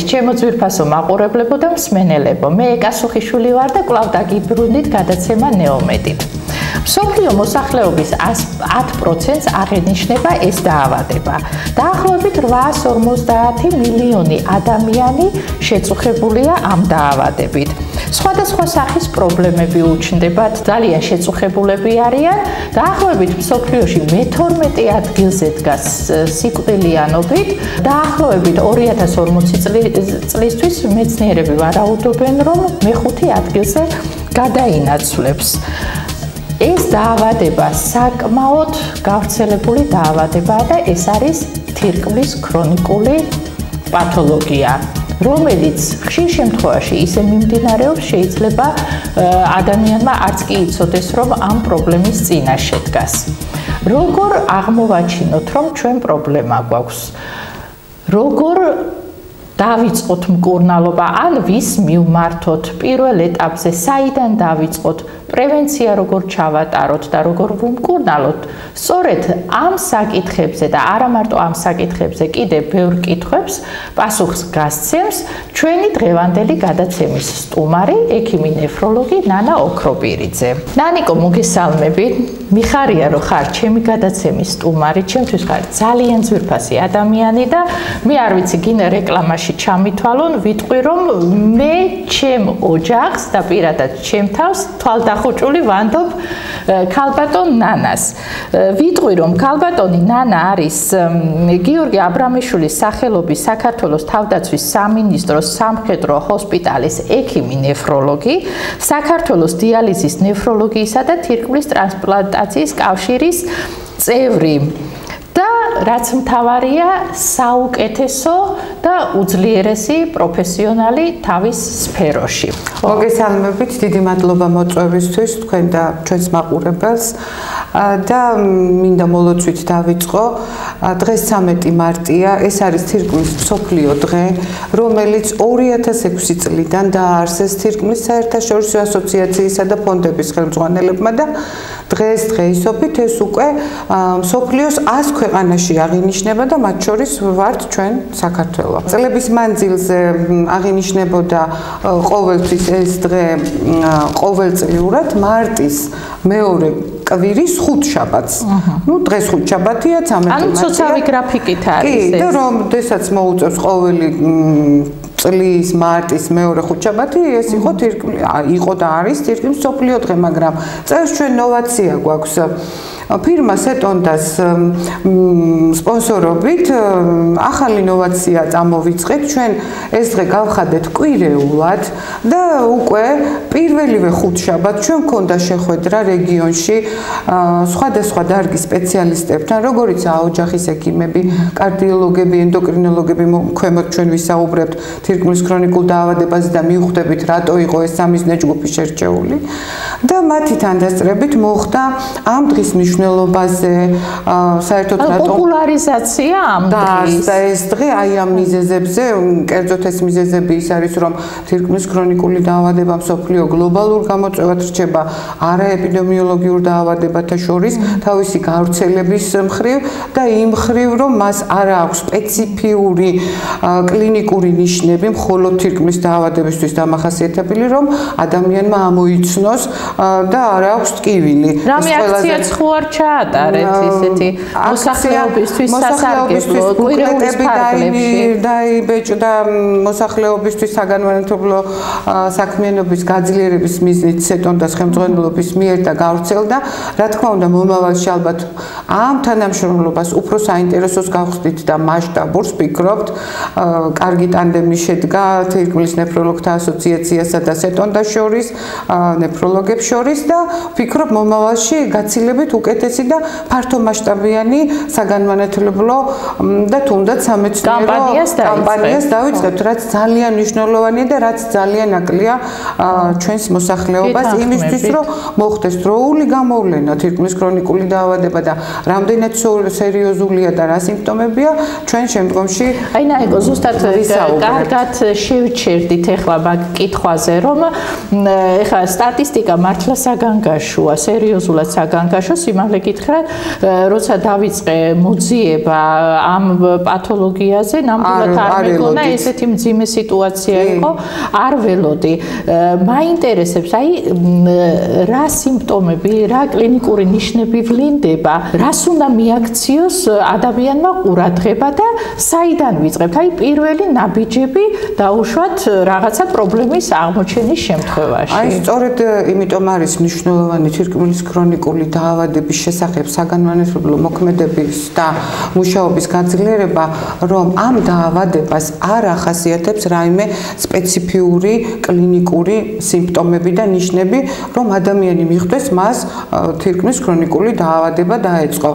ჩემო ძვირფასო მაყურებლებო და მსმენელებო, მე ეკასუხიშვილი ვარ და კვლავ დაგიბრუნდით გადაცემა ნეომედით. მსოფლიო მოსახლეობის 10%-ს აღენიშნება ეს დაავადება. დაახლოებით 850 მილიონი ადამიანი შეწუხებულია ამ დაავადებით. სხვადასხვა სახის პრობლემები უჩნდებათ, ძალიან შეწუხებულები არიან. დაახლოებით მსოფლიოში მე-12 ადგილზე დგას სიკვდილიანობით. დაახლოებით 2040 წლისთვის მეცნიერები ვარაუდობენ, რომ მე-5 ადგილზე გადაინაცვლებს. ეს დაავადება საკმაოდ გავრცელებული დაავადებაა და ეს არის თირკმლის ქრონიკული პათოლოგია, რომელიც ხშირ შემთხვევაში ისე მიმდინარეობს, შეიძლება ადამიანმა არც კი იცოდეს, რომ ამ პრობლემის წინაშე დგას. როგორ აღმოვაჩინოთ, რომ ჩვენ პრობლემა გვაქვს? როგორ დავიწყოთ მკურნალობა, ან ვის მივმართოთ პირველ ეტაპზე, საიდან დავიწყოთ, პრევენცია როგორ ჩავატაროთ და როგორ ვუმკურნალოთ? სწორედ ამ საკითხებზე და არა მარტო ამ საკითხებზე, კიდევ ბევრ კითხვებს პასუხს გასცემს ჩვენი დღევანდელი გადაცემის სტუმარი, ექიმი ნეფროლოგი ნანა ოქროპირიძე. ნანიკო, მოგესალმები. მიხარია, რომ ხარ ჩემი გადაცემის სტუმარი, ჩემთვის ხარ ძალიან ძვირფასი ადამიანი და მე არ ვიცი, გინდა რეკლამაში ჩამითვალონ, ვიტყვი, რომ მე ჩემ ოჯახს და პირადად ჩემ თავს თვალდახუჭული ვანდობ ქალბატონ ნანას. ვიტყვი, რომ ქალბატონი ნანა არის გიორგი აბრამიშვილის სახელობის საქართველოს თავდაცვის სამინისტროს სამხედრო ჰოსპიტალის ექიმი ნეფროლოგი, საქართველოს დიალიზის ნეფროლოგიისა და თირკმლის ტრანსპლანტაციის კავშირის წევრი. და რაც მთავარია, საუკეთესო და უძლიერესი პროფესიონალი თავის სფეროში. მოგესალმებით, დიდი მადლობა მოწვევისთვის თქვენ და ჩვენს მაყურებელს და მინდა მოლოცვით დავიწყო. დღეს 13 მარტია, ეს არის თირკმლის მსოფლიო დღე, რომელიც 2006 წლიდან დააარსეს თირკმლის საერთაშორისო ასოციაციისა და ფონდების ხელმძღვანელებმა და დღეს დღეისობით ეს უკვე მსოფლიოს 100 ქვეყანაში აღინიშნება და მათ შორის ვართ ჩვენ საქართველო. წლების მანძილზე აღინიშნებოდა ყოველთვის ეს დღე ყოველწლიურად მარტის მეორე კვირის ხუთშაბათს. ნუ დღეს ხუთშაბათია, 13 მარტია. ანუ ცოცხალი გრაფიკით არის ეს. კი, და რომდესაც მოუწევს ყოველი წლის მარტის მეორე ხუთშაბათი, ეს იყო და არის თირკმლის მსოფლიო დღე, მაგრამ წელს ჩვენ ნოვაცია გვაქვს. ფირმა სეტონდას სპონსორობით ახალი ნოვაცია წამოვიწყეთ. ჩვენ ეს დღე გავხადეთ კვირეულად და უკვე პირველივე ხუთშაბათს ჩვენ გქონდა შეხვედრა რეგიონში სხვადასხვა დარგის სპეციალისტებთან, როგორიცაა ოჯახის ექიმები, კარდიოლოგები, ენდოკრინოლოგები, ქვემოთ ჩვენ ვისაუბრებთ თირკმლის ქრონიკულ დაავადებაზე და მივხვდებით, რატო იყო ეს სამიზნე ჯგუფი შერჩეული და მათი თანდასწრებით მოხდა ამ დღის მნიშვნელობაზე საერთოდ პოპულარიზაცია ამ დღის და ეს დღე აი ამ მიზეზებზე, კერძოდ ეს მიზეზები ის არის, რომ თირკმლის ქრონიკული დაავადება მსოფლიო გლობალურ გამოწვევად რჩება არაეპიდემიოლოგიურ დაავადებათა შორის თავისი გავრცელების მხრივ და იმ მხრივ, რომ მას არ აქვს სპეციფიური კლინიკური ნიშნები, მხოლოდ თირკმლის დაავადებისთვის დამახასიათებელი, რომ ადამიანმა ამოიცნოს და არ აქვს ტკივილი. რამე აქციაც ხო არ ჩაატარეთ ისეთი მოსახლეობისთვის სასარგებლო კვირეულის ფარგლებში დაიბეჭდა მოსახლეობისთვის საგანმანათლებლო საქმიანობის გაძლიერების მიზნით სეტონდას ხელმძღვანელობის მიერ და გავრცელდა. რა თქმა უნდა, მომავალში ალბათ ამ თანამშრომლობას უფრო საინტერესოს გავხსნით და მასშტაბურს ვფიქრობთ. კარგი ტანდემი შედგა თირკმლის ნეფროლოგთა ასოციაციასა და სეტონდას შორის, ნეფროლოგებს შორის და ვფიქრობ მომავალში გაცილებით უკეთესი და ფართომასშტაბიანი საგანმანათლებლო და თუნდაც სამეცნიერო კამპანიას დავიწყებთ, რაც ძალიან მნიშვნელოვანია და რაც ძალიან აკლია ჩვენს მოსახლეობას იმისთვის, რომ მოხდეს დროული გამოვლენა თირკმლის ქრონიკული დაავადება და რამდენად სერიოზულია და რა სიმპტომებია ჩვენ შემდგომში. აი ნაიკო, ზუსტად კარგად შევჩერდით ახლა მაგ კითხვაზე, რომ ეხლა სტატისტიკა მართლა საგანგაშოა, სერიოზულად საგანგაშოს იმ სიმაღლე გითხრათ, როცა დავიწყე მოძიება ამ პათოლოგიაზე, ნამდვილად არ მეგონა ესეთი მძიმე სიტუაცია იყო, არ ველოდი. მაინტერესებს, აი რა სიმპტომები, რა კლინიკური ნიშნები ვლინდება, რას უნდა მიაქციოს ადამიანმა ყურადღება და საიდან ვიწყებთ? აი პირველი ნაბიჯები დაუშვათ რაღაცა პრობლემის აღმოჩენის შემთხვევაში. აი სწორედ იმიტომ არის მნიშვნელოვანი თირკმლის ქრონიკული დაავადების შესახებ საგანმანათლებლო მოქმედების და მუშაობის გაძლიერება, რომ ამ დაავადებას არ ახასიათებს რაიმე სპეციფიური კლინიკური სიმპტომები და ნიშნები, რომ ადამიანი მიხვდეს მას თირკმლის ქრონიკული დაავადება დაეწყო.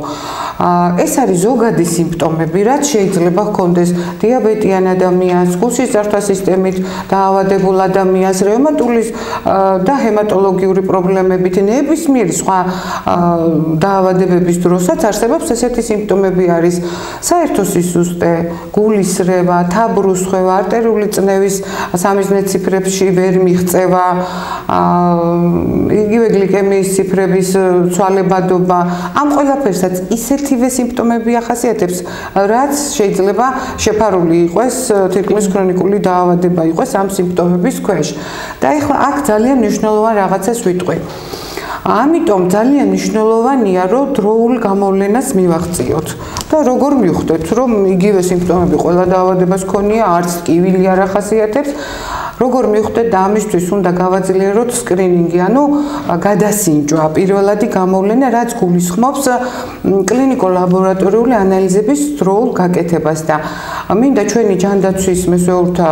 ეს არის ზოგადი სიმპტომები, რაც შეიძლება ჰქონდეს დიაბეტიან ადამიანს, გულშისარდთა სისტემით დაავადებულ ადამიანს, რევმატული და ჰემატოლოგიური პრობლემებით, ნებისმიერი სხვა დაავადებების დროსაც არსებობს ესეთი სიმპტომები არის საერთო სისუსტე, გულის რევა, თაბრუსხვევა, არტერიული წნევის სამიზნე ციფრებში ვერ მიღწევა, იგივე გლიკემიის ციფრების ცვალებადობა, ამ ყველაფერსაც ისეთივე სიმპტომები ახასიათებს, რაც შეიძლება შეფარული იყოს თირკმლის ქრონიკული დაავადება იყოს ამ სიმპტომების ქვეშ. და ეხლა აქ ძალიან მნიშვნელოვან რაღაცას ვიტყვი. ამიტომ ძალიან მნიშვნელოვანია, რომ დროულ გამოვლენას მივაღწიოთ. და როგორ მივხვდეთ, რომ იგივე სიმპტომები ყველა დაავადებას ქონია, არც ტკივილი არ ახასიათებს, როგორ მივხვდეთ და ამისთვის უნდა გავაძლიეროთ სკრინინგი, ანუ გადასინჯვა, პირველადი გამოვლენა, რაც გულისხმობს კლინიკო-ლაბორატორიული ანალიზების დროულ გაკეთებას და მინდა ჩვენი ჯანდაცვის მესვეურთა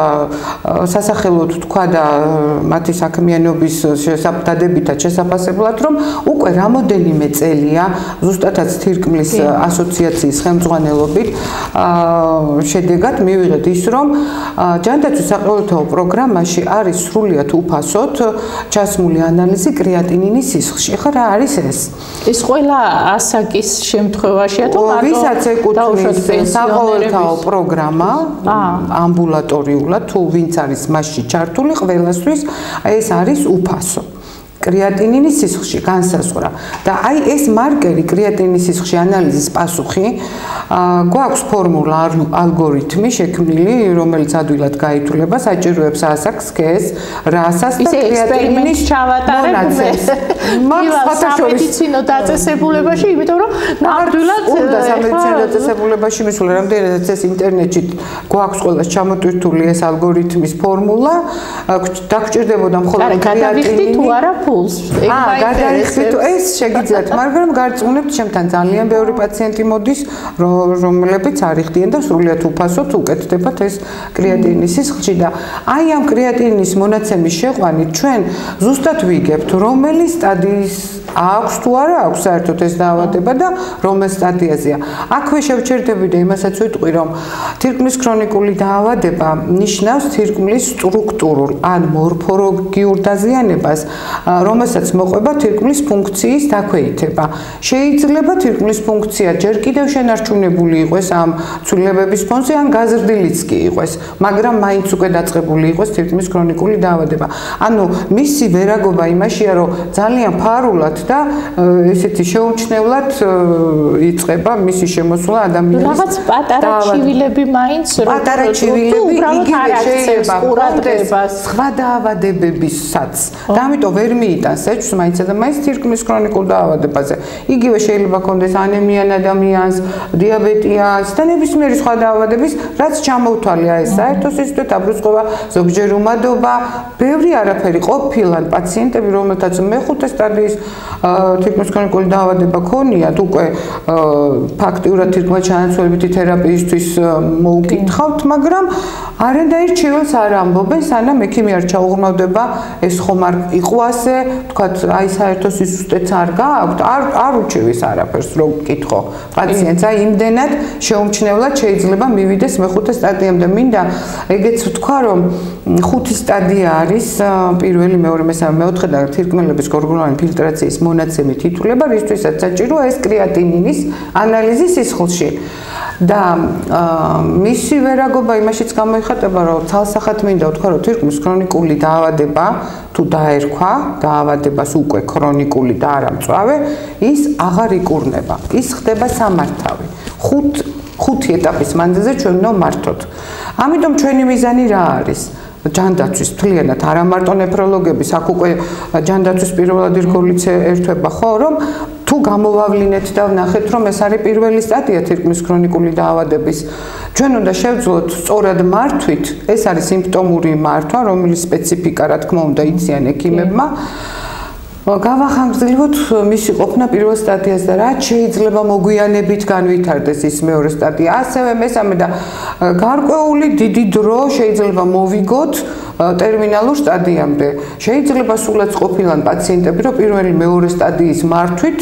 სასახელოდ თქვა და მათი საქმიანობის დადებითად შესაფასებლად, რომ უკვე რამოდენიმე წელია ზუსტადაც თირკმლის ასოციაციის ხელმძღვანელობით შედეგად მივიღეთ ის, რომ ჯანდაცვის საყოველთაო პროგრამაში არის სრულიად უფასოდ ჩასმული ანალიზი კრეატინინის სისხლში. ხა რა არის ეს? ეს ყველა ასაკის შემთხვევაშია თუ მარტო ვისაც ეკუთვნის საყოველთაო პროგრამა ამბულატორიულად თუ ვინც არის მასში ჩართული, ყველასთვის ეს არის უფასო. კრეატინინის სისხლში განსაზღვრა და აი ეს მარკერი კრეატინინის სისხლში ანალიზის პასუხი გვაქვს ფორმულა ალგორითმი შექმნილი, რომელიც ადვილად გაითვლება, საჭიროებს ასაკს, სქესს, რასას და კრეატინინის ჩავატარებს. მაგას სამედიცინო დაწესებულებაში, იმიტომ რომ ნამდვილად უნდა სამედიცინო დაწესებულებაში მისვლა, რამდენადაც ეს ინტერნეტში გვაქვს ყველას ჩამოტვირთული ეს ალგორითმის ფორმულა, დაგჭირდებოდა მხოლოდ კრეატინინი თუ არა ფულს. გადაიხდით ეს შეგიძლიათ, მაგრამ გარწმუნებთ, ჩემთან ძალიან ბევრი პაციენტი მოდის, რომლებიც არიხდიან და სრულიად უფასოდ უკეთდებათ ეს კრეატინინის სისხლში და აი ამ კრეატინინის მონაცემის შეყვანით ჩვენ ზუსტად ვიგებთ, რომელი სტადიის აქვს თუ არა აქვს საერთოდ ეს დაავადება და რომელ სტადიაზეა. აქვე შევჩერდები და იმასაც ვიტყვი, რომ თირკმლის ქრონიკული დაავადება ნიშნავს თირკმლის სტრუქტურულ ან მორფოლოგიურ დაზიანებას, რომელსაც მოყვება თირკმლის ფუნქციის დაქვეითება. შეიძლება თირკმლის ფუნქცია ჯერ კიდევ შენარჩუნებული იყოს ამ ცვლილებების ფონზე, ან გაზრდილიც კი იყოს, მაგრამ მაინც უკვე დაწყებული იყოს თირკმლის ქრონიკული დაავადება. ანუ მისი ვერაგობა იმაშია, რომ ძალიან ფარულად და ესეთი შეუმჩნევლად იწყება მისი შემოსვლა ადამიანის რაღაც პატარა ჩივილები მაინც პატარა ჩივილები იგივე შეიძლება ყურადღებას სხვა დაავადებებისაც და ამიტომ ვერ მიიტანს ეჭვს მაინც და მაინც თირკმლის ქრონიკულ დაავადებაზე. იგივე შეიძლება ქონდეს ანემიან ადამიანს, დიაბეტიანს და ნებისმიერი სხვა დაავადების, რაც ჩამოუთვალია ეს საერთო სისუსტე, თაბრუსხვევა, ზოგჯერ უმადობა, ბევრი არაფერი ყოფილან პაციენტები, რომელთაც მეხუთე სტადიის თირკმლის ქრონიკული დაავადება ქონიათ, უკვე ფაქტიურად თირკმელჩანაცვლებითი თერაპიისთვის მოუკითხავთ, მაგრამ არანაირ ჩივილს არ ამბობენ, სანამ ექიმი არ ჩაუღრმავდება, ეს ხომ არ იყო ასე, თქვათ, აი საერთო სისუსტეც არ გააქვთ, არ უჩივის არაფერს, რო გკითხო პაციენტს, აი იმდენად შეუმჩნევლად შეიძლება მივიდეს მეხუთე სტადიამდე. მინდა ეგეც ვთქვა, რომ ხუთი სტადია არის, პირველი, მეორე, მესამე, მეოთხე და თირკმელების გორგულოვანი ფილტრაციის მონაცემით ითვლება, რისთვისაც საჭიროა ეს კრეატინინის ანალიზი სისხლში. და მისი ვერაგობა იმაშიც გამოიხატება, რომ ცალსახად მინდა ვთქვა, რომ თირკმლის ქრონიკული დაავადება თუ დაერქვა, დაავადებას უკვე ქრონიკული და არა მწვავე, ის აღარ იკურნება. ის ხდება სამართავი. ხუთი ეტაპის მანძილზე ჩვენ უნდა მართოთ. ამიტომ ჩვენი მიზანი რა არის? ჯანდაცვის თლიანად არა მარტო ნეფროლოგების, აქ უკვე ჯანდაცვის პირველად რგოლიც ერთვება ხო, რომ თუ გამოვავლინეთ და ვნახეთ, რომ ეს არის პირველი სტადია თირკმლის ქრონიკული დაავადების, ჩვენ უნდა შევძლოთ სწორად მართვით, ეს არის სიმპტომური მართვა, რომლის სპეციფიკა რა თქმა უნდა იციან ექიმებმა. გავახანგრძლივოთ მისი ყოფნა პირველ სტადიაზე და რაც შეიძლება მოგვიანებით განვითარდეს ის მეორე სტადია. ასევე მესამე და გარკვეული დიდი დრო შეიძლება მოვიგოთ ტერმინალურ სტადიამდე. შეიძლება სულაც ყოფილან პაციენტები, რომ პირველი მეორე სტადიის მართვით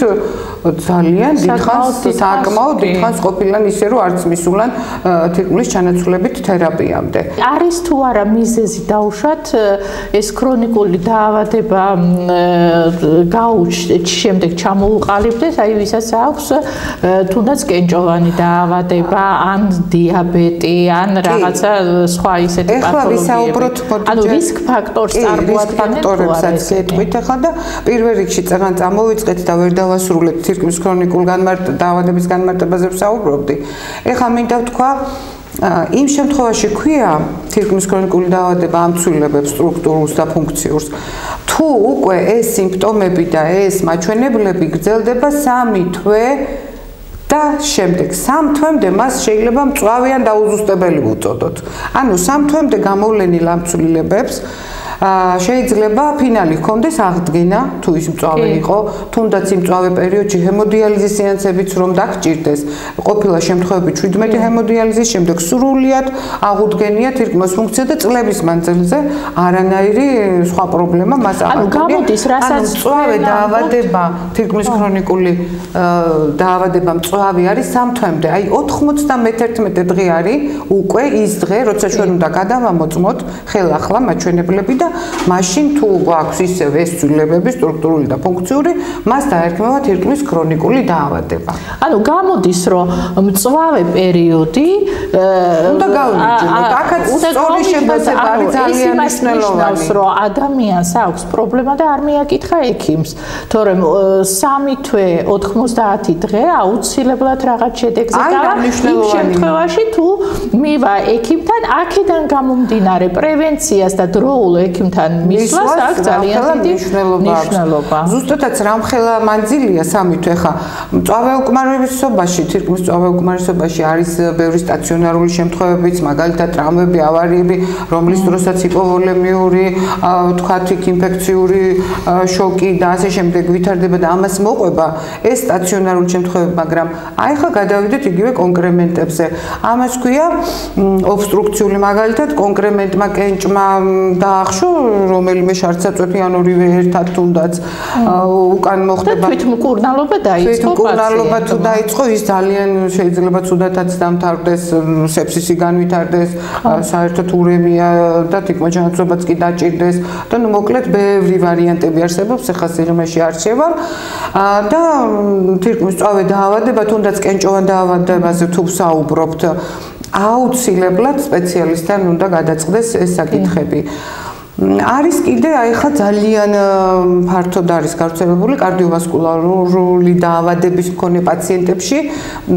ძალიან დიდხანს საკმაოდ დიდხანს ყოფილან ისე რომ არც მისულან თირკმლის ჩანაცვლებით თერაპიამდე. არის თუ არა მიზეზი დაუშვათ ეს ქრონიკული დაავადება გაუჩნდეთ შემდეგ ჩამოუყალიბდეს, აი ვისაც აქვს თუნდაც კენჭოვანი დაავადება, ან დიაბეტი, ან რაღაცა სხვა ისეთი პათოლოგიები. ანუ რისკ ფაქტორს წარმოადგენენ ფაქტორებსაც ეთქვით ახლა და პირველ რიგში წეგან წამოვიწყეთ და ვერ დავასრულეთ თირკმლის ქრონიკულ დაავადების განმარტებაზე ვსაუბრობდი. ეხლა მინდა ვთქვა იმ შემთხვევაში ქვია თირკმლის ქრონიკული დაავადება ამცვლილებებს სტრუქტურულს და ფუნქციურს. თუ უკვე ეს სიმპტომები და ეს მაჩვენებლები გრძელდება 3 თვე და შემდეგ 3 თვემდე მას შეიძლება მწვავე ან დაუზუსტებელი ვუწოდოთ. ანუ 3 თვემდე გამოვლენილ ამცვლილებებს შეიძლება ფინალი ჰქონდეს აღდგენა თუ ის მწვავე იყო, თუნდაც იმ მწვავე პერიოდში ჰემოდიალიზის სეანსებიც რომ დაგჭირდეს. ყოფილა შემთხვევები 17 ჰემოდიალიზის შემდეგ სრულიად აღუდგენია თირკმლის ფუნქცია და წლების მანძილზე არანაირი სხვა პრობლემა მას არ აქვს. ანუ გამოდის რასაც მწვავე დაავადება, თირკმლის ქრონიკული დაავადება მწვავე არის 3 თვემდე. აი 91 დღე არის უკვე ის დღე, როცა ჩვენ უნდა გადავამოწმოთ ხელახლა მაჩვენებლები და მაშინ თუ გვაქვს ისევ ეს ცვლილებები სტრუქტურული და ფუნქციური, მას დაერქმევა თირკმლის ქრონიკული დაავადება. ანუ გამოდის, რომ მწვავე პერიოდი უნდა გავიმეჯნოთ. აქაც სწორი შეფასება არის ძალიან მნიშვნელოვანი. რომ ადამიანს აქვს პრობლემა და არ მიაკითხა ექიმს, თორემ 3 თვე 90 დღე აუცილებლად რაღაც შედეგზე გავა. იმ შემთხვევაში თუ მივა ექიმთან, აქედან გამომდინარე პრევენციას და დროულ ექიმთან მისვლას აქვს ძალიან დიდი მნიშვნელობა. ზუსტადაც რამხელა მანძილია 3 თვე. ხა მწვავე უკმარისობაში, თირკმლის მწვავე უკმარისობაში არის ბევრი სტაციონარული შემთხვევებიც, მაგალითად ტრავმები, ავარიები, რომლის დროსაც ჰიპოვოლემიური, თქვათ იქ ინფექციური შოკი და ასე შემდეგ ვითარდება და ამას მოყვება ეს სტაციონარული შემთხვევები, მაგრამ აი ხა გადავიდეთ იგივე კონკრემენტებზე. ამას ქვია ობსტრუქციული მაგალითად კონკრემენტმა კენჭმა დაახშო რომელიმე შარცაწვეთი ან ორივე ერთად თუნდაც უკან მოხდება თვითმკურნალობა დაიწყო მკურნალობა თუ დაიწყო ის ძალიან შეიძლება ცუდათაც დამთავრდეს სეფსისი განვითარდეს საერთოდ ურემია და თიკმოჩანაცვლებაც კი დაჭირდეს და ნუ მოკლედ ბევრი ვარიანტები არსებობს ახლა სიღრმეში არჩევა და თირკმლის მწვავე დაავადება თუნდაც კენჭოვან დაავადებაზე თუ ვსაუბრობთ აუცილებლად სპეციალისტთან უნდა გადაწყდეს ეს საკითხები. არის კიდე აი ხა ძალიან ფართოდ არის გავრცელებული კარდიოვასკულარული დაავადების მქონე პაციენტებში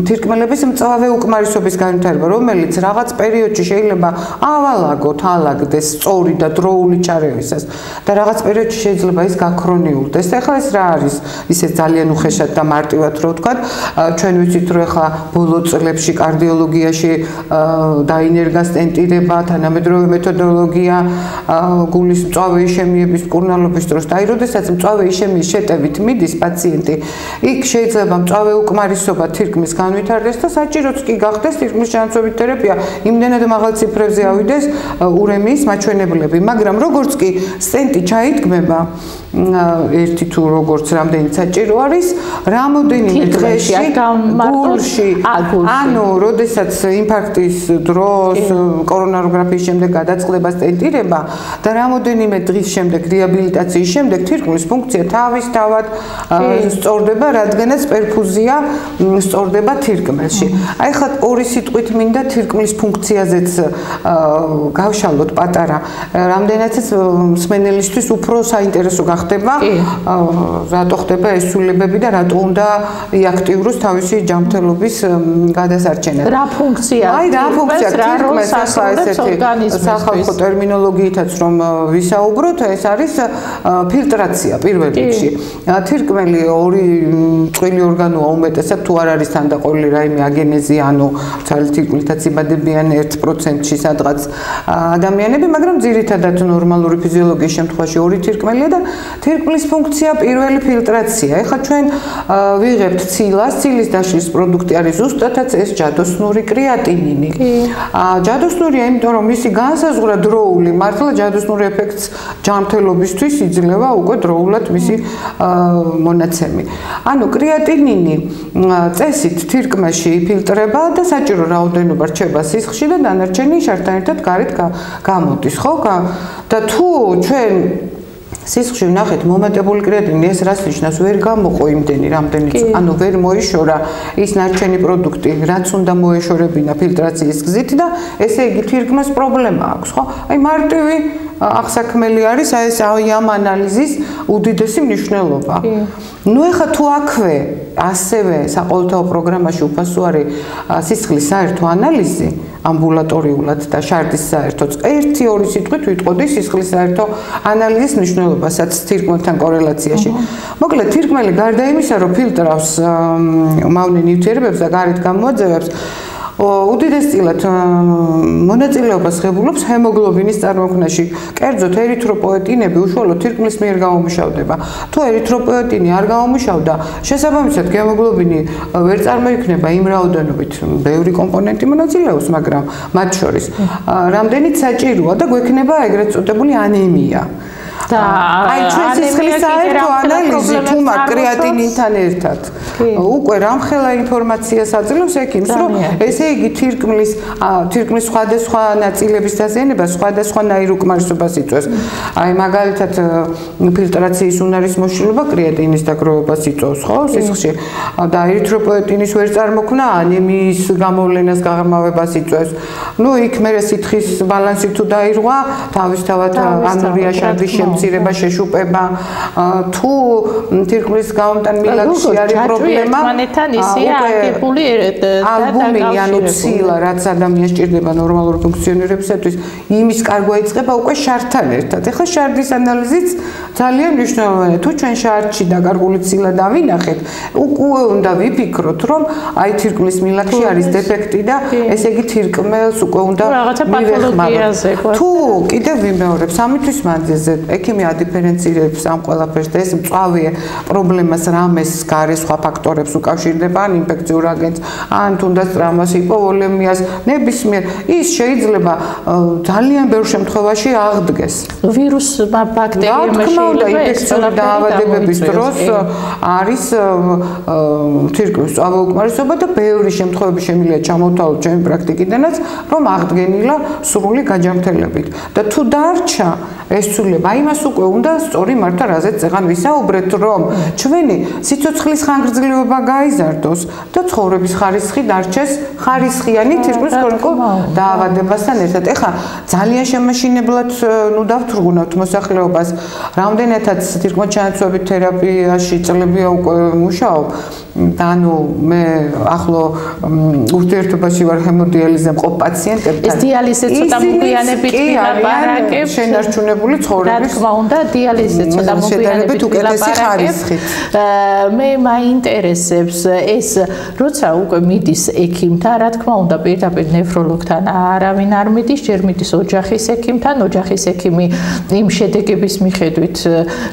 თირკმელების მწვავე უკმარისობის განვითარება, რომელიც რაღაც პერიოდში შეიძლება ავალაგოთ, ალაგდეს სწორი და დროული ჩარევისას და რაღაც პერიოდში შეიძლება ის გაქრონიულდეს. ეხლა ეს რა არის? ისე ძალიან უხეშად და მარტივად რო ვთქვა, ჩვენ ვიცით რომ ეხლა ბოლო წლებში კარდიოლოგიაში დაინერგა სტენტირება, თანამედროვე მეთოდოლოგია გულის მწვავე იშემიების მკურნალობის დროს და აი როდესაც მწვავე იშემიის შეტევით მიდის პაციენტი, იქ შეიძლება მწვავე უკმარისობა თირკმლის განვითარდეს და საჭიროც კი გახდეს თირკმლის ჩანაცვლებით თერაპია, იმდენად მაღალ ციფრებზე ავიდეს ურემიის მაჩვენებლები, მაგრამ როგორც კი სტენტი ჩაიდგმება ერთი თუ როგორც რამდენი საჭირო არის, რამოდენიმე დღეში გულში, ანუ როდესაც ინფარქტის დროს, კორონაროგრაფიის შემდეგ გადაწყდება სტენტირება და რამოდენიმე დღის შემდეგ რეაბილიტაციის შემდეგ თირკმლის ფუნქცია თავისთავად სწორდება, რადგანაც პერფუზია სწორდება თირკმელში. აი ხა ორი სიტყვით მინდა თირკმლის ფუნქციაზეც გავშალოთ პატარა, რამდენადაც მსმენელისთვის უფრო საინტერესო გახდება, რატო ხდება ეს ცვლილებები და რატო უნდა იაქტიუროს თავისი ჯანმრთელობის გადასარჩენა. რა ფუნქცია? აი რა ფუნქცია თირკმელს ახლა ესეთი სახალხო ტერმინოლოგიითაც რომ ვისაუბროთ, ეს არის ფილტრაცია პირველ რიგში. თირკმელი ორი წყვილი ორგანოა უმეტესად თუ არ არის თანდაყოლილი რაიმე აგენეზი, ანუ ცალ თირკმლითაც იბადებიან 1%-ში სადღაც ადამიანები, მაგრამ ძირითადად ნორმალური ფიზიოლოგიის შემთხვევაში ორი თირკმელია და თირკმლის ფუნქცია პირველი ფილტრაცია. ეხლა ჩვენ ვიღებთ ცილას, ცილის დაშლის პროდუქტი არის ზუსტადაც ეს ჯადოსნური კრეატინინი. ჯადოსნურია, იმიტომ რომ მისი განსაზღვრა დროული, მართლა ჯადოსნურ ეფექტს ჯანმრთელობისთვის იძლევა უკვე დროულად მისი მონაცემი. ანუ კრეატინინი წესით თირკმელში იფილტრება და საჭირო რაოდენობა რჩება სისხლში და დანარჩენი შართან ერთად გარეთ გამოდის, ხო? და თუ ჩვენ სისხლში ვნახეთ მომატებული კრეატინი, ეს რას ნიშნავს? ვერ გამოყო იმდენი, რამდენიც, ანუ ვერ მოიშორა ის ნარჩენი პროდუქტი, რაც უნდა მოეშორებინა ფილტრაციის გზით და ესე იგი თირკმელს პრობლემა აქვს, ხო? აი მარტივი აღსაქმელი არის ეს ამ ანალიზის უდიდესი მნიშვნელობა. ნუ ეხლა თუ აქვე ასევე საყოველთაო პროგრამაში უფასო არის სისხლის საერთო ანალიზი ამბულატორიულად და შარდის საერთოც ერთი-ორი სიტყვით ვიტყოდი სისხლის საერთო ანალიზის მნიშვნელობასაც თირკმელთან კორელაციაში. მოკლედ თირკმელი გარდა იმისა, რომ ფილტრავს მავნე ნივთიერებებს და გარეთ გამოაძევებს, უდიდესწილად მონაწილეობას ღებულობს ჰემოგლობინის წარმოქმნაში. კერძოდ ერითროპოეტინები უშუალოდ თირკმლის მიერ გამომუშავდება. თუ ერითროპოეტინი არ გამომუშავდა, შესაბამისად ჰემოგლობინი ვერ წარმოიქმნება იმ რაოდენობით, ბევრი კომპონენტი მონაწილეობს, მაგრამ მათ შორის რამდენიც საჭიროა და გვექნება ეგრეთ წოდებული ანემია. აი ჩვენ სისხლის საერთო ანალიზი თუ მაგ კრეატინინთან ერთად უკვე რამხელა ინფორმაციას აძლევს ექიმს, რომ ესე იგი თირკმლის სხვადასხვა ნაწილების დაზიანება სხვადასხვანაირ უკმარისობას იწვევს. აი მაგალითად ფილტრაციის უნარის მოშლილობა კრეატინის დაგროვებას იწვევს, ხო, სისხლში და ერითროპოეტინის ვერ წარმოქმნა ანემიის გამოვლენას გაღრმავებას იწვევს. ნუ იქ მერე სითხის ბალანსი თუ დაირღვა, თავისთავად ანურია შარდის მცირება შეშუპება თუ თირკმლის გამომტან მილაკში არის პრობლემა ერთმანეთთან ისეა აგებული ალბომი ანუ ცილა რაც ადამიანს სჭირდება ნორმალური ფუნქციონირებისათვის იმის კარგვა იწყება უკვე შარდთან ერთად. ეხლა შარდის ანალიზიც ძალიან მნიშვნელოვანია. თუ ჩვენ შარდში დაკარგული ცილა დავინახეთ, უკვე უნდა ვიფიქროთ, რომ აი თირკმლის მილაკში არის დეფექტი და ესე იგი თირკმელს უკვე უნდა მივეხმაროთ. თუ კიდევ ვიმეორებს ამისთვის მანძილზე ექიმი ადიფერენცირებს ამ ყველაფერს და ეს მწვავე პრობლემას რამეს გარე სხვა ფაქტორებს უკავშირდება, ან ინფექციურ აგენტს, ან თუნდაც ტრამვას, იპოვლემიას, ნებისმიერ ის შეიძლება ძალიან ბევრ შემთხვევაში აღდგეს. ვირუსმა ბაქტერიებმა შეიძლება ინფექციური დაავადებების დროს არის თირკმლის მწვავეუკმარისობა და ბევრი შემთხვევები შემიძლია ჩამოვთვალოთ ჩემი პრაქტიკიდანაც, რომ აღდგენილა სრული გაჯანმრთელებით. და თუ დარჩა ეს ცვლილება, იმას უკვე უნდა სწორი მართა რაზეც წეღან ვისაუბრეთ, რომ ჩვენი სიცოცხლის ხანგრძლივობა გაიზარდოს და ცხოვრების ხარისხი დარჩეს ხარისხიანი თირკმლის ქრონიკულ დაავადებასთან ერთად. ეხლა ძალიან შემაშინებლად ნუ დავთრგუნავთ მოსახლეობას, რამდენადაც თირკმოჩანაცვლებით თერაპიაში წლებია უკვე მუშაობ. ანუ მე ახლო ურთიერთობაში ვარ ჰემოდიალიზზე მყოფ პაციენტებთან. ეს დიალიზი ცოტა მოგვიანებით ვილაპარაკებს. შენარჩუნებული ცხოვრების რა თქმა უნდა, დიალიზი ცოტა მოგვიანებით ვილაპარაკებს. მე მაინტერესებს ეს, როცა უკვე მიდის ექიმთან, რა თქმა უნდა, პირდაპირ ნევროლოგთან არავინ არ მიდის, ჯერ მიდის ოჯახის ექიმთან, ოჯახის ექიმი იმ შედეგების მიხედვით,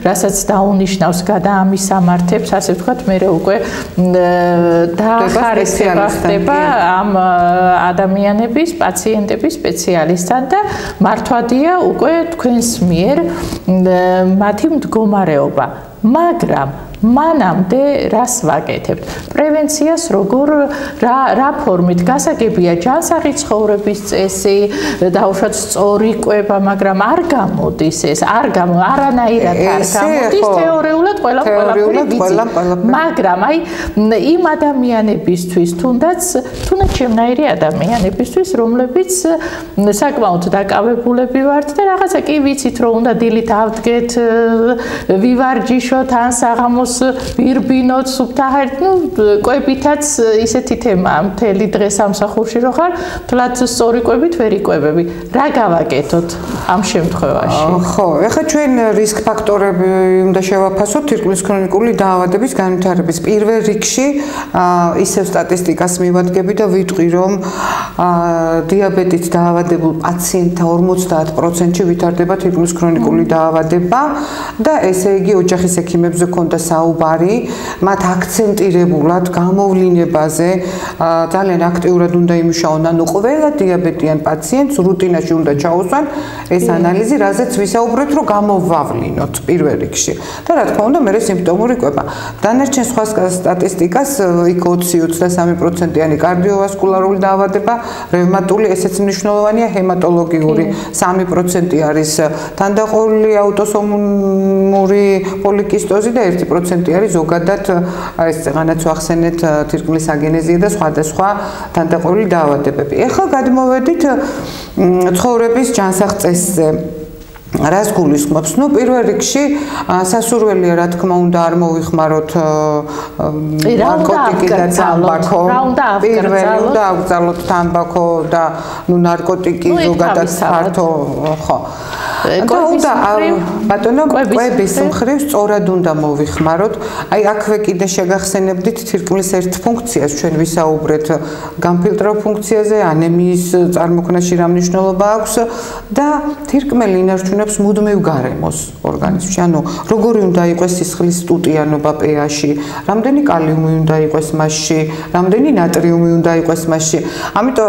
რასაც დაუნიშნავს, გადაამისამართებს, ასე ვთქვათ, მე უკვე დაახარისება ხდება ამ ადამიანების, პაციენტების სპეციალისტთან და მართვადია უკვე თქვენს მიერ მათი მდგომარეობა. მაგრამ მანამდე რას ვაკეთებთ? პრევენციას როგორ რა ფორმით გასაგებია ჯანსაღი ცხოვრების წესი, დაუშვათ სწორი კვება, მაგრამ არ გამოდის ეს, არანაირად არ გამოდის თეორიულად ყველაფერი ვიცი. მაგრამ აი იმ ადამიანებისთვის თუნდაც ჩემნაირი ადამიანებისთვის, რომლებიც საკმაოდ დაკავებულები ვართ და რაღაცა კი ვიცით, რომ უნდა დილით ავდგეთ, ვივარჯიშოთ, ან საღამოს ვირბინოთ, სუფთაჰერთ, კვებითაც ისეთი თემაა მთელი დღე სამსახურში რო ხარ, თლაც სწორი კვებით ვერ იკვებები. რა გავაკეთოთ ამ შემთხვევაში? ხო, ეხლა ჩვენ რისკ ფაქტორები უნდა შევაფასოთ თირკმლის ქრონიკული დაავადების განვითარების პირველ რიგში ისევ სტატისტიკას მივადგები და ვიტყვი, რომ დიაბეტით დაავადებულ პაციენტთა 50%-ში ვითარდება თირკმლის ქრონიკული დაავადება და ესე იგი ოჯახის ექიმებზე ქონდა საუბარი, მათ აქცენტირებულად გამოვლინებაზე ძალიან აქტიურად უნდა იმუშაონ, ანუ ყველა დიაბეტიან პაციენტს რუტინაში უნდა ჩაუსვან ეს ანალიზი, რაზეც ვისაუბრეთ, რომ გამოვავლინოთ პირველ რიგში. და რა თქმა უნდა, მერე სიმპტომური კვება. დანარჩენ სხვა სტატისტიკას იქ 20-23%-იანი კარდიოვასკულარული დაავადება, რევმატული, ესეც მნიშვნელოვანია, ჰემატოლოგიური 3% არის თანდაყოლილი აუტოსომური პოლიკისტოზი და 1% არის ზოგადად ეს წეღანაც ვახსენეთ თირკმლის აგენეზია და სხვადასხვა თანდაყოლილი დაავადებები. ეხლა გადმოვედით ცხოვრების ჯანსაღ წესზე. რას გულისხმობს? ნუ პირველ რიგში სასურველია რა თქმა უნდა არ მოვიხმაროთ ნარკოტიკი და თამბაქო. პირველი უნდა ავგზავნოთ თამბაქო და ნუ ნარკოტიკი ზოგადად ფართო ხო. და ბატონო კვების მხრივ სწორად უნდა მოვიხმაროთ. აი აქვე კიდე შეგახსენებდით თირკმლის ერთ ფუნქციას ჩვენ ვისაუბრეთ გამფილტრო ფუნქციაზე, ანემიის წარმოქმნაში რა მნიშვნელობა აქვს და თირკმელი ინარჩუნებს მუდმივ გარემოს ორგანიზმში. ანუ როგორი უნდა იყოს სისხლის სტუტიანობა pH-ში, რამდენი კალიუმი უნდა იყოს მასში, რამდენი ნატრიუმი უნდა იყოს მასში. ამიტომ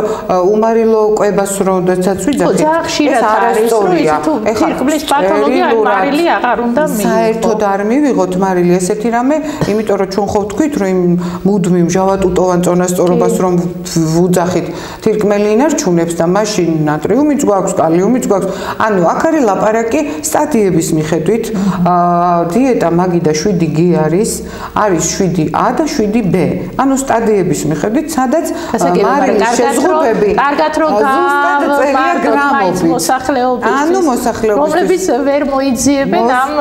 უმარილო კვებას როდესაც ვიძახით, ეს არასწორია. თირკმლის პათოლოგია მარილი აღარ უნდა მივიღოთ. საერთოდ არ მივიღოთ მარილი ესეთი რამე, იმიტომ რომ ჩვენ ხო ვთქვით, რომ იმ მუდმივ მჟავატუტოვან წონასწორობას რომ ვუძახით, თირკმელი ინარჩუნებს და მაშინ ნატრიუმიც გვაქვს, კალიუმიც გვაქვს. ანუ აქ არის ლაპარაკი სტადიების მიხედვით. დიეტა მაგი და 7G არის 7A და 7B. ანუ სტადიების მიხედვით, სადაც მარილის შეზღუდვები კარგად რომ გამარგოთ მოსახლეობის. ანუ რომლებიც ვერ მოიძიებენ ამ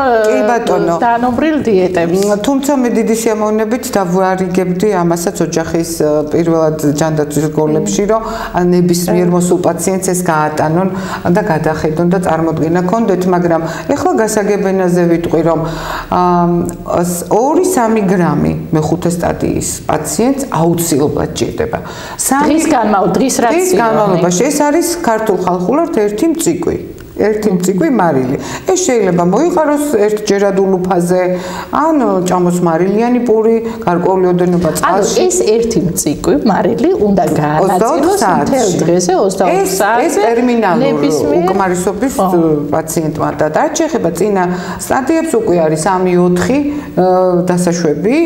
დანობრილ დიეტებს. თუმცა მე დიდი სიამოვნებით დავარიგებდი ამასაც ოჯახის პირველად ჯანდაცვის გოლებში, რომ ნებისმიერ მოსულ პაციენტს ეს გაატანონ და გადახედონ და წარმოდგენა ქონდეთ, მაგრამ ეხლა გასაგებენაზე ვიტყვი, რომ 2-3 გრამი მეხუთე სტადიის პაციენტს აუცილებლად ჭირდება. დღის განმავლობაში ეს არის ქართულ ხალხურად ერთი მწიკვი. ერთი მწიკვი მარილი. ეს შეიძლება მოიყაროს ერთჯერადულ უფაზე, ან ჭამოს მარილიანი პური, გარკვეული ოდენობა წყალში. ანუ ეს ერთი მწიკვი მარილი უნდა გაანაწილოს მთელ დღეზე 24 საათზე. ეს ტერმინალური უკმარისობის პაციენტმა და დაჩეხება წინა სტადიებს უკვე არის 3-4 დასაშვები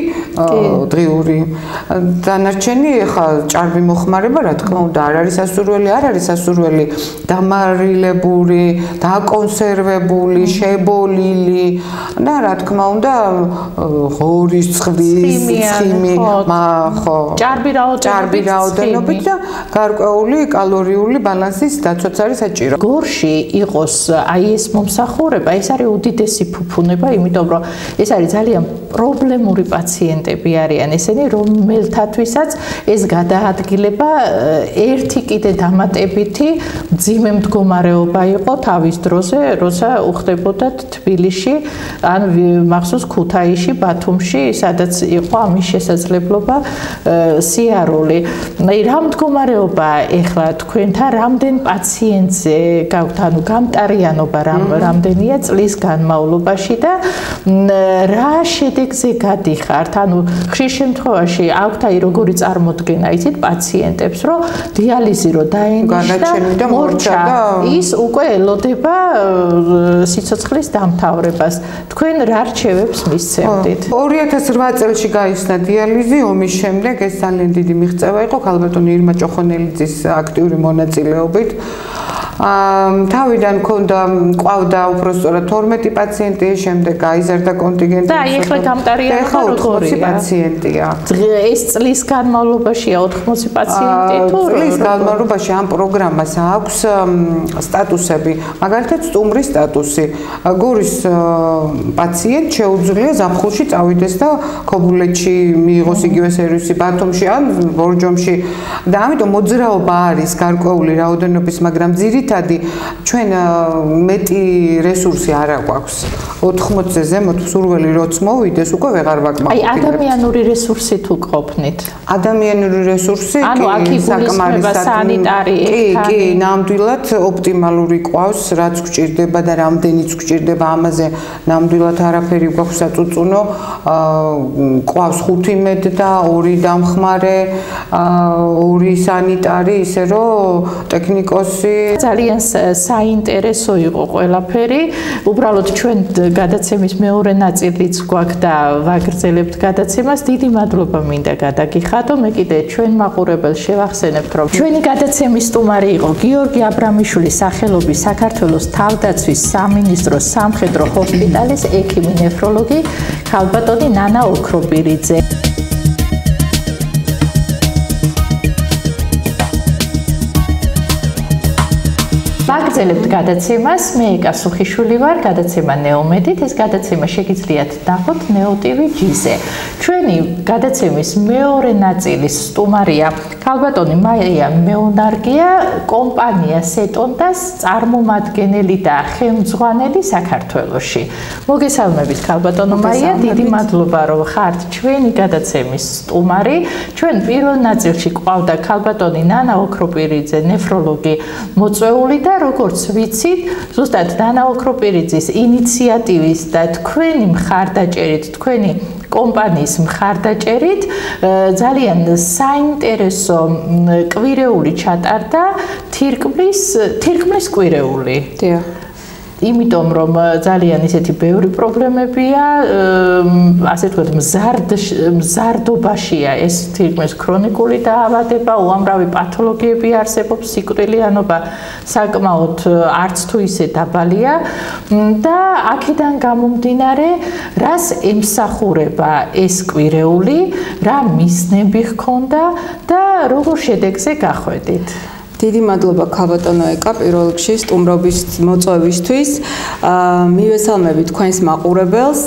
დღიური. დანარჩენი ეხა ჭარბი მოხმარება, რა თქმა უნდა, არ არის სასურველი, არ არის სასურველი დამარილებული დაკონსერვებული, შებოლილი და რა თქმა უნდა ღორის, ცხვის, ცხიმი, ხო, ჭარბი რაოდენობით და გარკვეული კალორიული ბალანსის დაცვაც არის საჭირო. გორში იყოს აი ეს მომსახურება, ეს არის უდიდესი ფუფუნება, იმიტომ რომ ეს არის ძალიან პრობლემური პაციენტები არიან ესენი, რომელთათვისაც ეს გადაადგილება ერთი კიდე დამატებითი მძიმე მდგომარეობა იყო თავის დროზე, როცა უხდებოდათ თბილისში, ან მახსოვს ქუთაისში, ბათუმში, სადაც იყო ამის შესაძლებლობა სიარული. რა მდგომარეობა ეხლა თქვენთან რამდენ პაციენტზე გაქვთ, ანუ გამტარიანობა რამდენია წლის განმავლობაში და რა შედეგზე გადიხართ? ანუ ხშირ შემთხვევაში აქვთ აი როგორი წარმოდგენა იცით პაციენტებს, რომ დიალიზი რო დაენიშნა, მორჩა ის უკვე ელოდა ელოდება სიცოცხლის დამთავრებას. თქვენ რა რჩევებს მისცემდით? 2008 წელს გაიხსნა დიალიზი, ომის შემდეგ ეს ძალიან დიდი მიღწევა იყო ქალბატონი ირმა ჭოხონელიძის აქტიური მონაწილეობით. თავიდან ყავდა უბრალოდ 12 პაციენტი, შემდეგ გაიზარდა კონტინგენტი. და ეხლა გამტარია ახლა 80 პაციენტია. ეს წლის განმავლობაშია 80 პაციენტი თუ წლის განმავლობაში ამ პროგრამას აქვს სტატუსები, მაგალითად სტუმრის სტატუსი. გორის პაციენტ შეუძლია ზაფხულში წავიდეს და ქობულეთში მიიღოს იგივე სერვისი, ბათუმში ან ბორჯომში და ამიტომ მოძრაობა არის გარკვეული რაოდენობის, მაგრამ ძირითადი ჩვენ მეტი რესურსი არ აქვს. 80-ზე ზემოთ სურველი როც მოვიდეს, უკვე ვეღარ ვაკმაყოფილებთ. აი ადამიანური რესურსი თუ ყოფნით. ადამიანური რესურსი სანიტარი კი, ნამდვილად ოპტიმალური ყავს, რაც გვჭირდება და რამდენიც გვჭირდება, ამაზე ნამდვილად არაფერი გვაქვს საწუწუნო. ყავს 5 მედ და 2 დამხმარე, 2 სანიტარი, ისე რომ ტექნიკოსი ძალიან საინტერესო იყო ყველაფერი. უბრალოდ ჩვენ გადაცემის მეორე ნაწილიც გვაქვს და ვაგრძელებთ გადაცემას. დიდი მადლობა მინდა გადაგიხადო. მე კიდე ჩვენ მაყურებელს შევახსენებთ, რომ ჩვენი გადაცემის სტუმარი იყო გიორგი აბრამიშვილის სახელობის საქართველოს თავდაცვის სამინისტროს სამხედრო ჰოსპიტალის ექიმი ნეფროლოგი ქალბატონი ნანა ოქროპირიძე. ვაგრძელებთ გადაცემას. მე ეკა სუხიშვილი ვარ, გადაცემა ნეომედით. ეს გადაცემა შეგიძლიათ ნახოთ ნეო-ტივ G-ზე. ჩვენი გადაცემის მეორე ნაწილის სტუმარია ქალბატონი მაია მეუნარგია, კომპანია სეტონდას წარმომადგენელი და ხელმძღვანელი საქართველოში. მოგესალმებით ქალბატონო მაია, დიდი მადლობა რომ ხართ ჩვენი გადაცემის სტუმარი. ჩვენ პირველ ნაწილში ყავდა ქალბატონი ნანა ოქროპირიძე, ნეფროლოგი, მოწვეული და როგორც ვიცით, ზუსტად ნანა ოქროპირიძის ინიციატივის და თქვენი მხარდაჭერით, თქვენი კომპანიის მხარდაჭერით ძალიან საინტერესო კვირეული ჩატარდა თირკმლის კვირეული. დიახ. იმიტომ რომ ძალიან ისეთი ბევრი პრობლემებია, ასე ვთქვათ, მზარდობაშია ეს თირკმლის ქრონიკული დაავადება, უამრავი პათოლოგიები არსებობს, სიკვდილიანობა საკმაოდ არც თუ ისე დაბალია და აქედან გამომდინარე, რას ემსახურება ეს კვირეული, რა მიზნები ჰქონდა და როგორ შედეგზე გახვედით? დიდი მადლობა ქალბატონო ეკა პირველ რიგში სტუმრობის მოწვევისთვის. მივესალმები თქვენს მაყურებელს.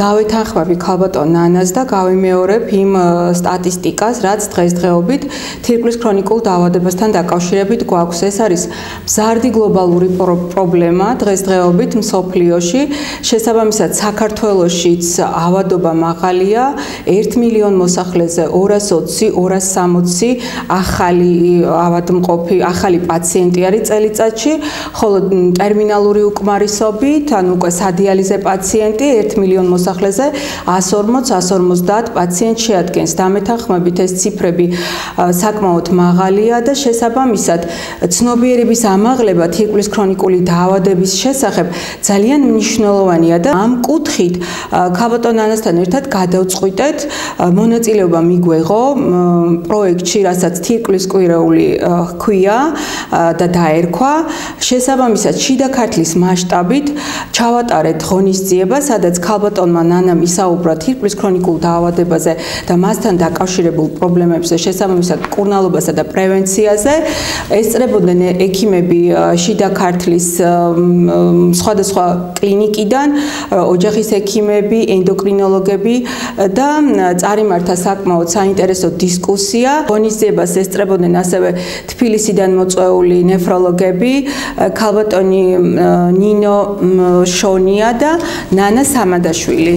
დავეთანხმები ქალბატონ ნანას და გავიმეორებ იმ სტატისტიკას, რაც დღესდღეობით თირკმლის ქრონიკულ დაავადებასთან დაკავშირებით გვაქვს. ეს არის მზარდი გლობალური პრობლემა დღესდღეობით მსოფლიოში. შესაბამისად საქართველოშიც ავადობა მაღალია, 1 მილიონ მოსახლეზე 220-260 ახალი ავადმყოფი, ახალი პაციენტი არის წელიწადში, ხოლო ტერმინალური უკმარისობით, ანუ უკვე სადიალიზე პაციენტი 1 მილიონ მოსახლეზე 140-150 პაციენტს შეადგენს. დამეთანხმებით ეს ციფრები საკმაოდ მაღალია და შესაბამისად ცნობიერების ამაღლება თირკმლის ქრონიკული დაავადების შესახებ ძალიან მნიშვნელოვანია და ამ კუთხით ქალბატონ ნანასთან ერთად გადავწყვიტეთ მონაწილეობა მიგვეღო პროექტში, რასაც თირკმლის კვირეული ჰქვია და დაერქვა. შესაბამისად შიდა ქართლის მასშტაბით ჩავატარეთ ღონისძიება, სადაც ქალბატონმა ნანამ ისაუბრა თირკმლის ქრონიკულ დაავადებაზე და მასთან დაკავშირებულ პრობლემებზე, შესაბამისად მკურნალობასა და პრევენციაზე. ესწრებოდნენ ექიმები შიდა ქართლის სხვადასხვა კლინიკიდან, ოჯახის ექიმები, ენდოკრინოლოგები და წარიმართა საკმაოდ საინტერესო დისკუსია. ღონისძიებას ესწრებოდნენ ასევე თბილისიდან მოწვეული ნეფროლოგები, ქალბატონი ნინო შონია და ნანა სამადაშვილი.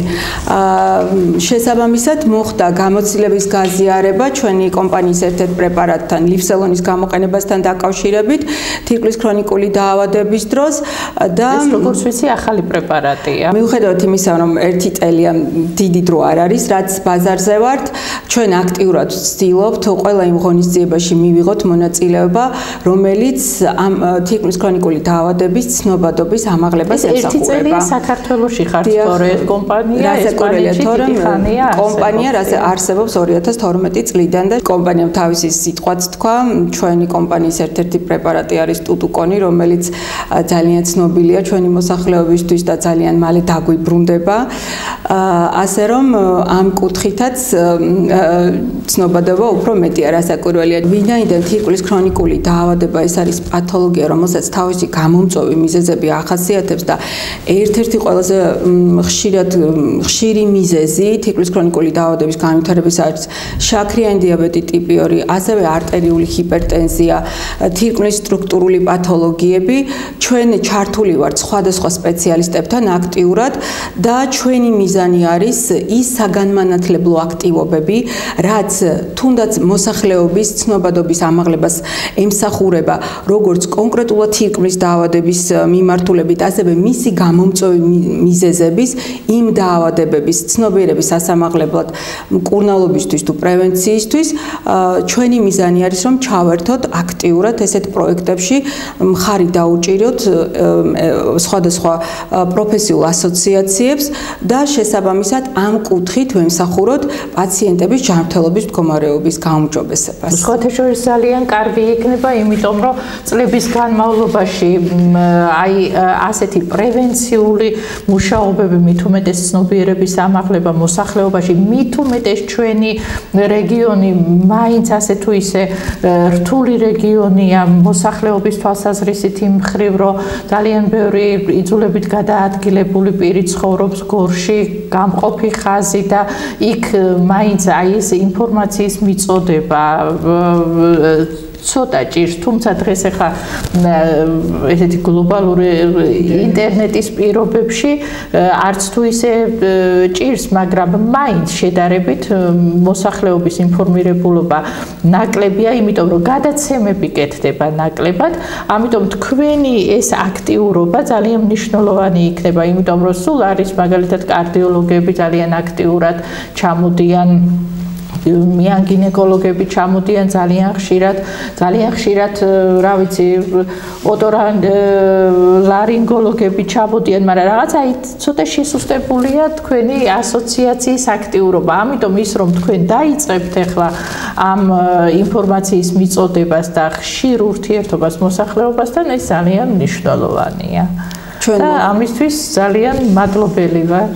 შესაბამისად მოხდა გამოცდილების გაზიარება ჩვენი კომპანიის ერთ-ერთ პრეპარატთან, ლიფსელონის გამოყენებასთან დაკავშირებით თირკმლის ქრონიკული დაავადების დროს და ეს როგორც ვიცი ახალი პრეპარატია. მიუხედავად იმისა, რომ 1 წელია დიდი დრო არ არის, რაც ბაზარზე ვართ, ჩვენ აქტიურად ვცდილობთ ყველა იმ ღონისძიებებს ქორწინებაში მივიღოთ მონაწილეობა, რომელიც ამ თითქმის ქრონიკული დაავადების ცნობადობის ამაღლებას ემსახურება. ერთი წელია საქართველოში ხართ თორე კომპანია ესპანეთში დიდი ხანია კომპანია რაც არსებობს 2012 წლიდან და კომპანიამ თავისი სიტყვაც თქვა, ჩვენი კომპანიის ერთ-ერთი პრეპარატი არის ტუტუკონი, რომელიც ძალიან ცნობილია ჩვენი მოსახლეობისთვის და ძალიან მალე დაგვიბრუნდება. ასე რომ ამ კუთხითაც ცნობადობა უფრო მეტია, რასაკვირველია. ვინაიდან თირკმლის ქრონიკული დაავადება ეს არის პათოლოგია, რომელსაც თავისი გამომწვევი მიზეზები ახასიათებს და ერთ-ერთი ყველაზე ხშირი მიზეზი თირკმლის ქრონიკული დაავადების განვითარების არის შაქრიანი დიაბეტი ტიპი 2, ასევე არტერიული ჰიპერტენზია, თირკმლის სტრუქტურული პათოლოგიები. ჩვენ ჩართული ვართ სხვადასხვა სპეციალისტებთან აქტიურად და ჩვენი მიზანი არის ის საგანმანათლებლო აქტივობები, რაც თუნდაც მოსახლეობის ცნობადობის ამაღლებას ემსახურება, როგორც კონკრეტულად თირკმლის დაავადების მიმართულებით, ასევე მისი გამომწვევი მიზეზების, იმ დაავადებების ცნობიერების ასამაღლებლად მკურნალობისთვის თუ პრევენციისთვის, ჩვენი მიზანი არის, რომ ჩავერთოთ აქტიურად ესეთ პროექტებში, მხარი დაუჭიროთ სხვადასხვა პროფესიულ ასოციაციებს და შესაბამისად ამ კუთხით ვემსახუროთ პაციენტების ჯანმრთელობის მდგომარეობის გაუმჯობესებას. სხვათა შორის ძალიან კარგი იქნება, იმიტომ რომ წლების განმავლობაში აი ასეთი პრევენციული მუშაობები, მით უმეტეს ცნობიერების ამაღლება მოსახლეობაში, მით უმეტეს ჩვენი რეგიონი მაინც ასე თუ ისე რთული რეგიონია მოსახლეობის თვალსაზრისით იმ მხრივ, რომ ძალიან ბევრი იძულებით გადაადგილებული პირი ცხოვრობს გორში, გამყოფი ხაზი და იქ მაინც აი ეს ინფორმაციის მიწოდება ცოტა ჭირს, თუმცა დღეს ახლა ესეთი გლობალური ინტერნეტის პირობებში არც თუ ისე ჭირს, მაგრამ მაინც შედარებით მოსახლეობის ინფორმირებულობა ნაკლებია, იმიტომ რომ გადაცემები კეთდება ნაკლებად, ამიტომ თქვენი ეს აქტიურობა ძალიან მნიშვნელოვანი იქნება, იმიტომ რომ სულ არის მაგალითად კარდიოლოგები ძალიან აქტიურად ჩამოდიან, მიან გინეკოლოგები ჩამოდიან ძალიან ხშირად, რა ვიცი, ოტორინოლარინგოლოგები ჩამოდიან, მაგრამ რაღაცა ცოტა შესუსტებულია თქვენი ასოციაციის აქტიურობა. ამიტომ ის რომ თქვენ დაიწყებთ ახლა ამ ინფორმაციის მიწოდებას და ხშირ ურთიერთობას მოსახლეობასთან, ეს ძალიან მნიშვნელოვანია. და ამისთვის ძალიან მადლობელი ვარ.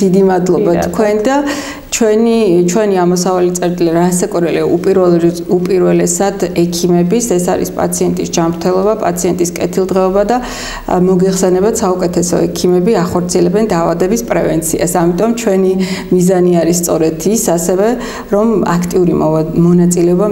დიდი მადლობა თქვენ და ჩვენი ამოსავალი წერტილი რასაკვირველია უპირველესად ექიმების, ეს არის პაციენტის ჯანმრთელობა, პაციენტის კეთილდღეობა და მოგეხსენებათ საუკეთესო ექიმები ახორციელებენ დაავადების პრევენციას. ამიტომ ჩვენი მიზანი არის სწორედ ის, ასევე რომ აქტიური მონაწილეობა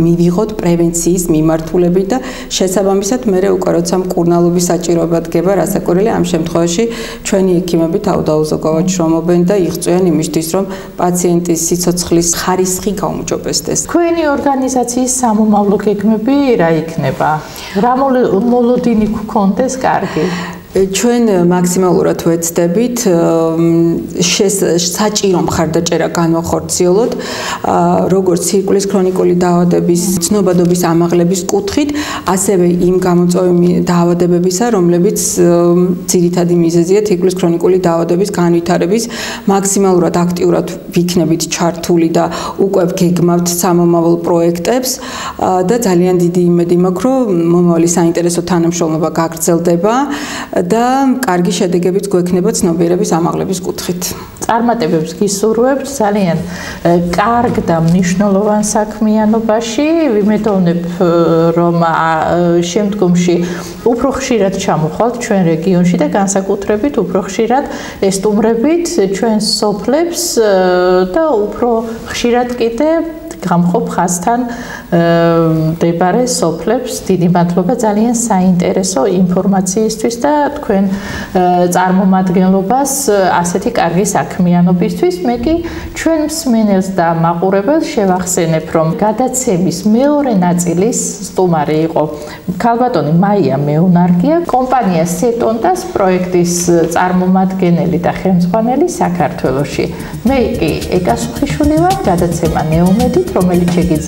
მივიღოთ პრევენციის მიმართულებით და შესაბამისად მერე უკვე როცა მკურნალობის საჭიროება დგება, რასაკვირველია ამ შემთხვევაში ჩვენი ექიმები თავდაუზოგავად შრომობენ და იღწვიან იმისთვის, რომ პაციენტის სიცოცხლის ხარისხი გაუმჯობესდეს. თქვენი ორგანიზაციის სამომავლო გეგმები რა იქნება? რა მოლოდინი გქონდეს კარგი? ჩვენ მაქსიმალურად ვეცდებით საჭირო მხარდაჭერა განვახორციელოთ, როგორც თირკმლის ქრონიკული დაავადების ცნობადობის ამაღლების კუთხით, ასევე იმ გამომწვევი დაავადებებისა, რომლებიც ძირითადი მიზეზია თირკმლის ქრონიკული დაავადების განვითარების, მაქსიმალურად აქტიურად ვიქნებით ჩართული და უკვე გეგმავთ სამომავალ პროექტებს და ძალიან დიდი იმედი მაქვს, რომ მომავალი საინტერესო თანამშრომლობა გაგრძელდება და კარგი შედეგებიც გვექნება ცნობიერების ამაღლების კუთხით. წარმატებებს გისურვებთ ძალიან კარგ და მნიშვნელოვან საქმიანობაში. ვიმედოვნებ, რომ შემდგომში უფრო ხშირად ჩამოხვალთ ჩვენ რეგიონში და განსაკუთრებით უფრო ხშირად ესტუმრებით ჩვენ სოფლებს და უფრო ხშირად კიდე გამყოფ ხაზთან მდებარე სოფლებს. დიდი მადლობა ძალიან საინტერესო ინფორმაციისთვის და თქვენ წარმომადგენლობას ასეთი კარგი საქმიანობისთვის. მე კი ჩვენ მსმენელს და მაყურებელს შევახსენებ, რომ გადაცემის მეორე ნაწილის სტუმარი იყო ქალბატონი მაია მეუნარგია, კომპანია სეტონტას პროექტის წარმომადგენელი და ხელმძღვანელი საქართველოში. მე კი ეკა სუხიშვილი ვარ, გადაცემა ნეომედით, რომელიც შეგიძლიათ